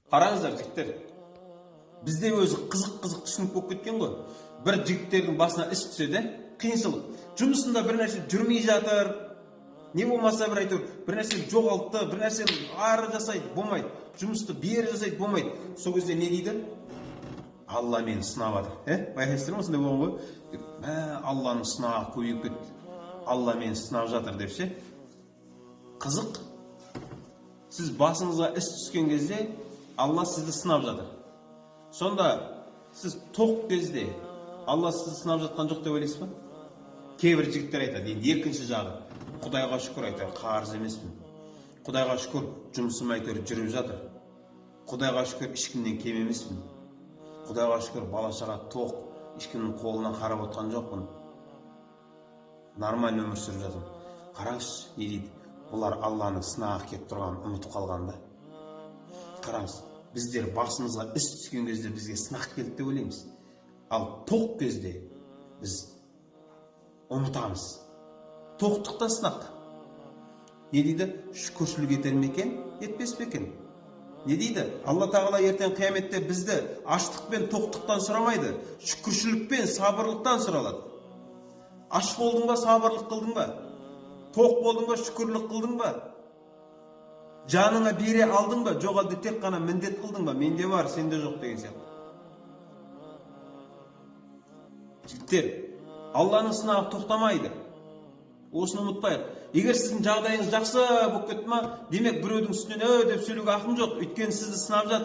Қараңыздар жігіттер, бізде өзі қызық түсінік болып кеткен ғой. Бір жігіттердің басына іс түседі, қиыншылық. Жұмысында бір нәрсе жүрмей жатыр, не болмаса бір әйтеуір бір нәрсе жоғалтты, бір нәрсе ары жасайды, болмайды. Жұмысты бері жасайды, болмайды. Сол кезде не дейді? Алла мені сынап жатыр. Байқайсыздар ма, осындай болған ғой? Алланың сынағы көбейіп кетті. Алла мені сынап жатыр деп ше. Қызық. Сіз басыңызға іс түскен кезде Алла сізді сынап жатыр. Сонда сіз тоқ кезде Алла сізді сынап жатқан жоқ деп ойлайсыз ба? Кейбір жігіттер айтады, енді екінші жағы. Құдайға шүкір айтар, қарыз емеспін. Құдайға шүкір жұмысым әйтеуір жүріп жатыр. Құдайға шүкір ешкімнен кем емеспін. Құдайға шүкір бала шаға тоқ, ешкімнің қолынан қарап отқан жоқпын. Нормально өмір сүріп жатырмын. Қараңызшы, не дейді? Бұлар Алланың сынағы келіп тұрғанын ұмытып қалғанда. Қараңыз, біздер басымызға іс түскен кезде бізге сынақ келді деп ойлаймыз. Ал тоқ кезде біз ұмытамыз. Тоқтықта сынақ. Не дейді? Шүкіршілік етер ме екен, етпес пе екен? Не дейді? Алла тағала ертең қияметте бізді аштықпен, тоқтықтан сұрамайды, шүкіршілікпен, сабырлықтан сұралады. Аш болдың ба, сабырлық қылдың ба? Тоқ болдың ба, шүкірлік қылдың ба? Жаныңа бере алдың ба, жоқ әлде тек қана міндет қылдың ба? Менде бар, сенде жоқ деген сияқты. Жігіттер, Алланың сынағы тоқтамайды. Осыны ұмытпайық. Егер сіздің жағдайыңыз жақсы болып кетті ма, демек біреудің үстінен деп сөйлеуге ақым жоқ. Өйткені сізді сынап жатыр.